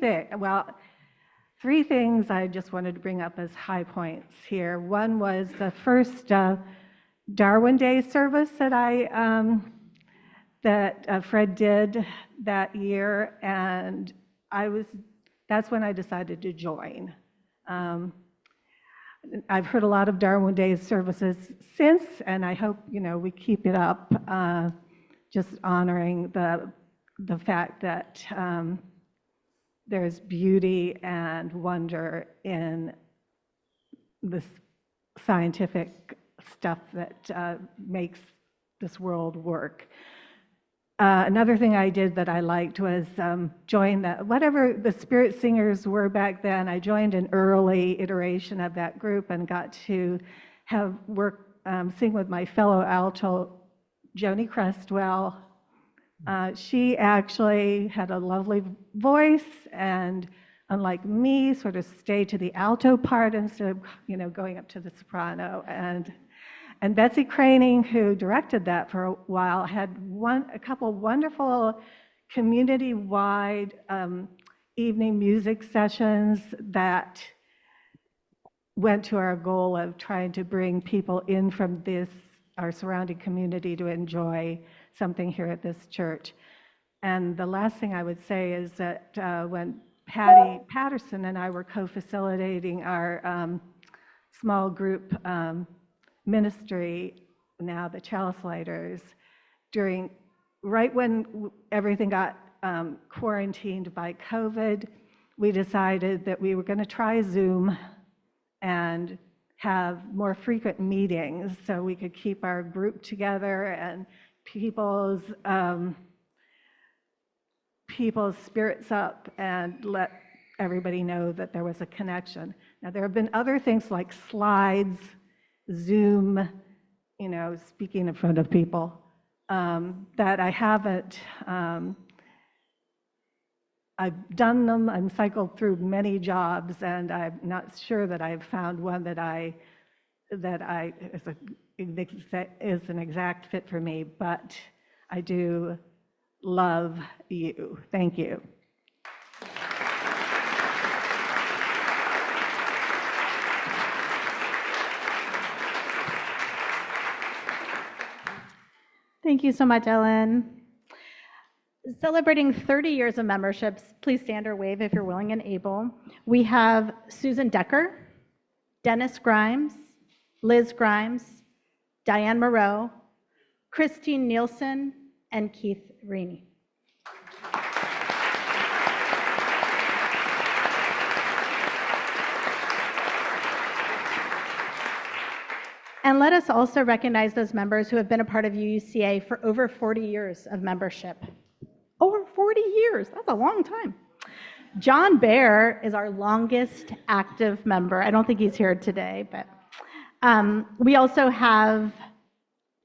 things I just wanted to bring up as high points here. One was the first Darwin Day service that Fred did that year, and that's when I decided to join. I've heard a lot of Darwin Day services since, and I hope we keep it up, just honoring the fact that there's beauty and wonder in this scientific stuff that makes this world work. Another thing I did that I liked was join whatever the Spirit Singers were back then. I joined an early iteration of that group and got to sing with my fellow alto, Joni Crestwell. She actually had a lovely voice, and unlike me, sort of stayed to the alto part instead of going up to the soprano. And Betsy Craning, who directed that for a while, had a couple wonderful community-wide evening music sessions that went to our goal of trying to bring people in from our surrounding community to enjoy something here at this church. And the last thing I would say is that when Patty Patterson and I were co-facilitating our small group ministry, now the Chalice Lighters, right when everything got quarantined by COVID, we decided that we were going to try Zoom and have more frequent meetings so we could keep our group together and people's people's spirits up and let everybody know that there was a connection. Now, there have been other things like slides, Zoom, speaking in front of people, that I haven't, I've done them, I'm cycled through many jobs, and I'm not sure that I've found one that is an exact fit for me, but I do love you. Thank you. Thank you so much, Ellen. Celebrating 30 years of memberships, please stand or wave if you're willing and able. We have Susan Decker, Dennis Grimes, Liz Grimes, Diane Moreau, Christine Nielsen, and Keith Rainey. And let us also recognize those members who have been a part of UUCA for over 40 years of membership. Over 40 years, that's a long time. John Baer is our longest active member. I don't think he's here today, but we also have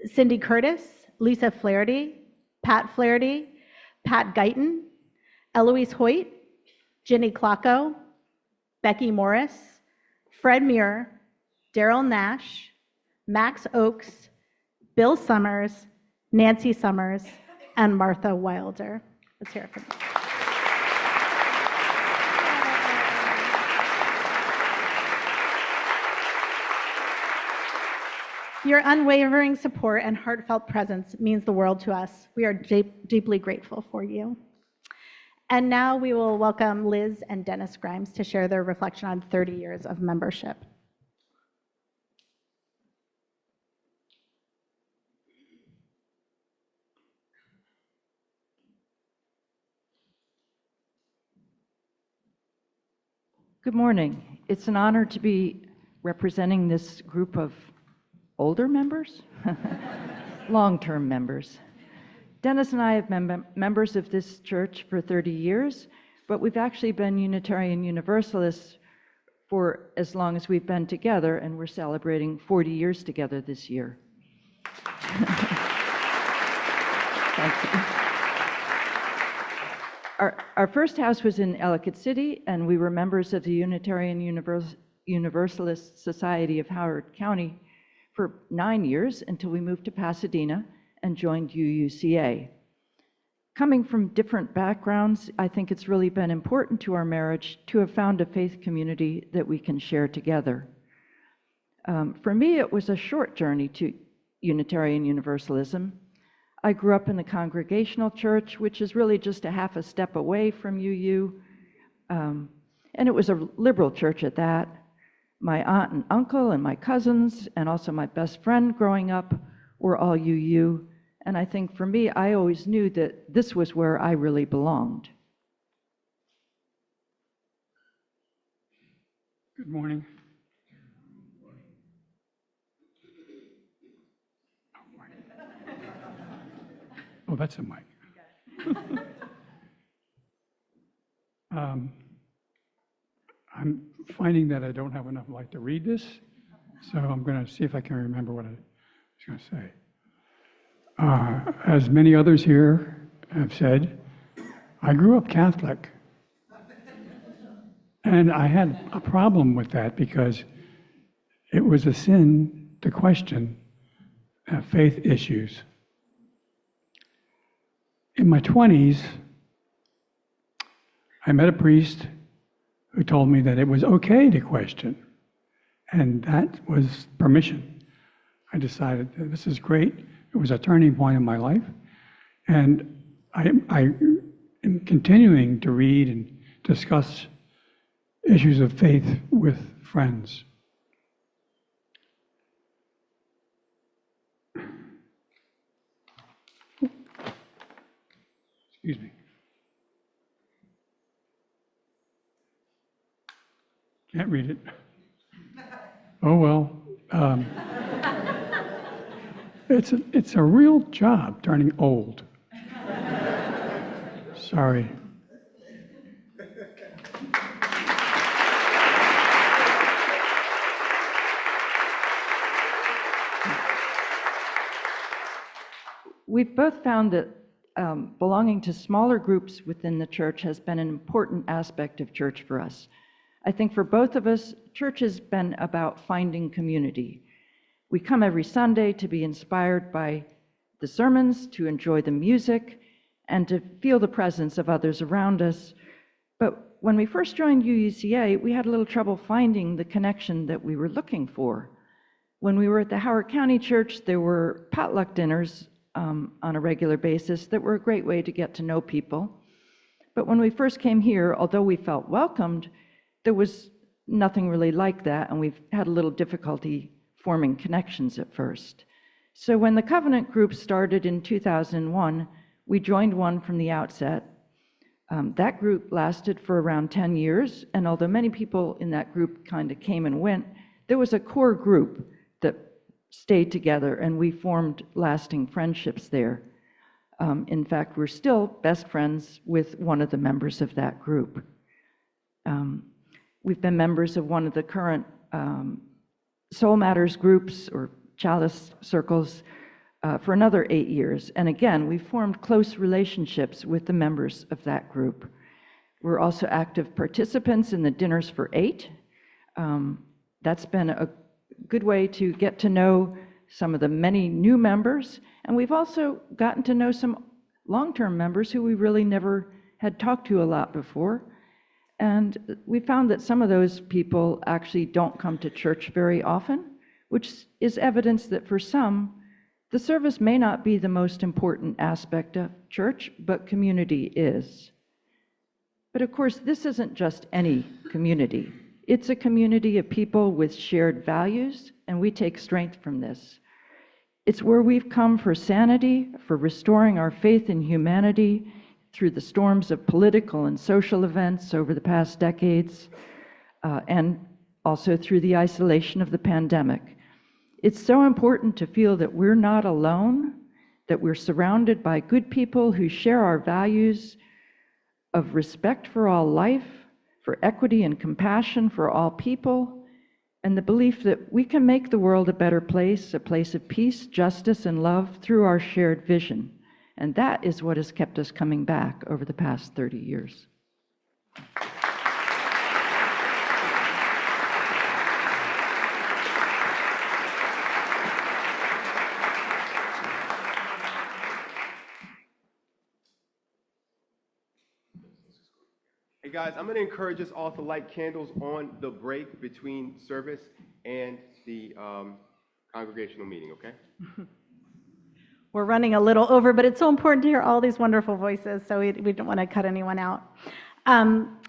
Cindy Curtis, Lisa Flaherty, Pat Flaherty, Pat Guyton, Eloise Hoyt, Ginny Klocko, Becky Morris, Fred Muir, Daryl Nash, Max Oakes, Bill Summers, Nancy Summers, and Martha Wilder. Let's hear it from them. Your unwavering support and heartfelt presence means the world to us. We are deeply grateful for you. And now we will welcome Liz and Dennis Grimes to share their reflection on 30 years of membership. Good morning. It's an honor to be representing this group of older members, long-term members. Dennis and I have been members of this church for 30 years, but we've actually been Unitarian Universalists for as long as we've been together, and we're celebrating 40 years together this year. Thank you. Our first house was in Ellicott City, and we were members of the Unitarian Universalist Society of Howard County for 9 years until we moved to Pasadena and joined UUCA. Coming from different backgrounds, I think it's really been important to our marriage to have found a faith community that we can share together. For me, it was a short journey to Unitarian Universalism. I grew up in the Congregational Church, which is really just a half a step away from UU, and it was a liberal church at that. My aunt and uncle and my cousins, and also my best friend growing up, were all UU, and I think for me, I always knew that this was where I really belonged. Good morning. Oh, that's a mic. I'm finding that I don't have enough light to read this, so I'm going to see if I can remember what I was going to say. As many others here have said, I grew up Catholic. And I had a problem with that because it was a sin to question faith issues. In my 20s, I met a priest who told me that it was okay to question, and that was permission. I decided that this is great. It was a turning point in my life, and I am continuing to read and discuss issues of faith with friends. Excuse me. Can't read it. Oh, well. It's a real job turning old. Sorry. We've both found that belonging to smaller groups within the church has been an important aspect of church for us. I think for both of us, church has been about finding community. We come every Sunday to be inspired by the sermons, to enjoy the music, and to feel the presence of others around us. But when we first joined UUCA, we had a little trouble finding the connection that we were looking for. When we were at the Howard County Church, there were potluck dinners on a regular basis that were a great way to get to know people. But when we first came here, although we felt welcomed, there was nothing really like that, and we've had a little difficulty forming connections at first. So when the Covenant group started in 2001, we joined one from the outset. That group lasted for around 10 years, and although many people in that group kind of came and went, there was a core group that stayed together, and we formed lasting friendships there. In fact, we're still best friends with one of the members of that group. We've been members of one of the current Soul Matters groups or Chalice circles for another 8 years. And again, we formed close relationships with the members of that group. We're also active participants in the Dinners for Eight. That's been a good way to get to know some of the many new members. And we've also gotten to know some long-term members who we really never had talked to a lot before. And we found that some of those people actually don't come to church very often, which is evidence that for some, the service may not be the most important aspect of church, but community is. But of course, this isn't just any community. It's a community of people with shared values, and we take strength from this. It's where we've come for sanity, for restoring our faith in humanity through the storms of political and social events over the past decades, and also through the isolation of the pandemic. It's so important to feel that we're not alone, that we're surrounded by good people who share our values of respect for all life, for equity and compassion for all people, and the belief that we can make the world a better place, a place of peace, justice, and love through our shared vision. And that is what has kept us coming back over the past 30 years. Hey guys, I'm going to encourage us all to light candles on the break between service and the congregational meeting, okay? We're running a little over, but it's so important to hear all these wonderful voices, so we don't want to cut anyone out.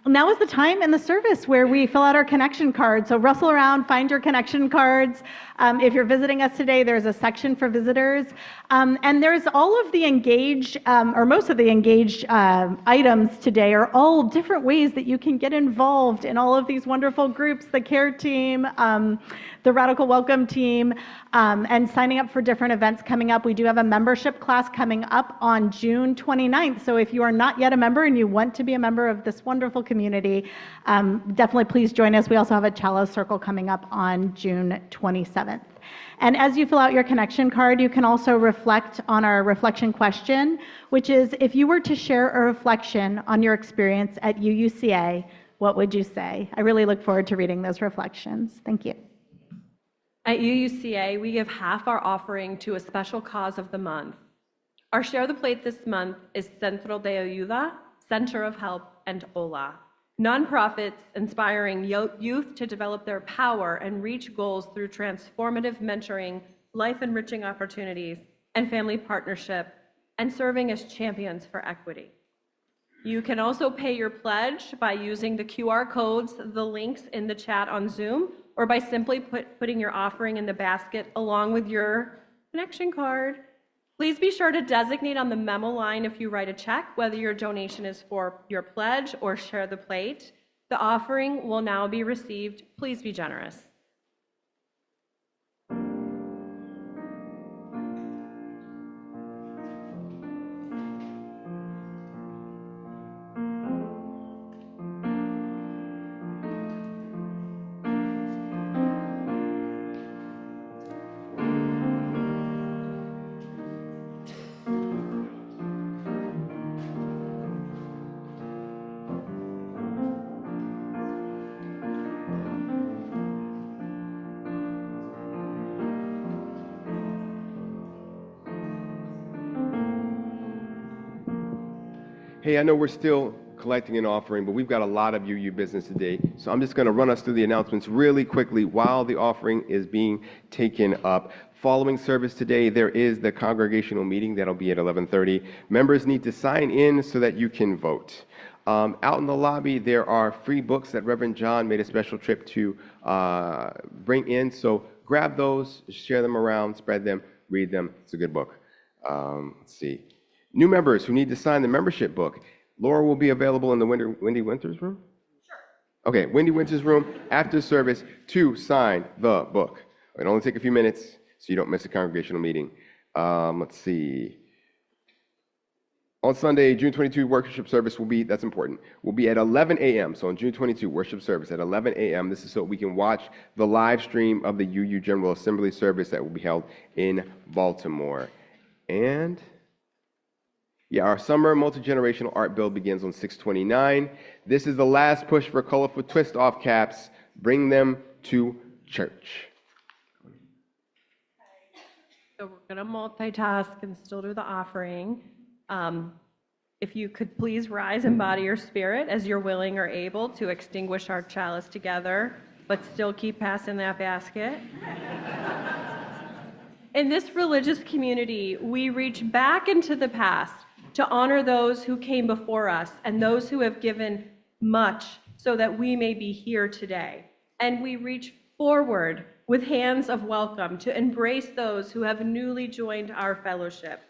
Now is the time in the service where we fill out our connection cards. So rustle around, find your connection cards. If you're visiting us today, there's a section for visitors. And there's all of the engaged, or most of the engaged items today are all different ways that you can get involved in all of these wonderful groups, the care team, the Radical Welcome team, and signing up for different events coming up. We do have a membership class coming up on June 29th. So if you are not yet a member and you want to be a member of this wonderful community, definitely please join us. We also have a Chalice Circle coming up on June 27th. And as you fill out your connection card, you can also reflect on our reflection question, which is, if you were to share a reflection on your experience at UUCA, what would you say? I really look forward to reading those reflections. Thank you. At UUCA, we give half our offering to a special cause of the month. Our Share the Plate this month is Centro de Ayuda, Center of Help, and HOLA, nonprofits inspiring youth to develop their power and reach goals through transformative mentoring, life-enriching opportunities, and family partnership, and serving as champions for equity. You can also pay your pledge by using the QR codes, the links in the chat on Zoom, or by simply putting your offering in the basket along with your connection card. Please be sure to designate on the memo line if you write a check whether your donation is for your pledge or Share the Plate. The offering will now be received. Please be generous. Hey, I know we're still collecting an offering, but we've got a lot of UU business today. So I'm just going to run us through the announcements really quickly while the offering is being taken up. Following service today, there is the congregational meeting that'll be at 11:30. Members need to sign in so that you can vote. Out in the lobby, there are free books that Reverend John made a special trip to bring in. So grab those, share them around, spread them, read them. It's a good book. Let's see. New members who need to sign the membership book. Laura will be available in the Wendy Winters room? Sure. Okay, Wendy Winters room after service to sign the book. It'll only take a few minutes so you don't miss a congregational meeting. Let's see. On Sunday, June 22, worship service will be, that's important, will be at 11 a.m. So on June 22, worship service at 11 a.m. This is so we can watch the live stream of the UU General Assembly service that will be held in Baltimore. And yeah, our summer multi-generational art build begins on 6/29. This is the last push for colorful twist-off caps. Bring them to church. So we're going to multitask and still do the offering. If you could please rise in body or spirit as you're willing or able to extinguish our chalice together, but still keep passing that basket. In this religious community, we reach back into the past to honor those who came before us and those who have given much so that we may be here today. And we reach forward with hands of welcome to embrace those who have newly joined our fellowship.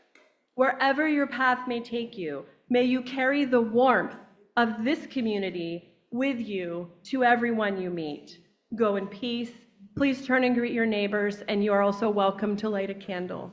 Wherever your path may take you, may you carry the warmth of this community with you to everyone you meet. Go in peace. Please turn and greet your neighbors, and you are also welcome to light a candle.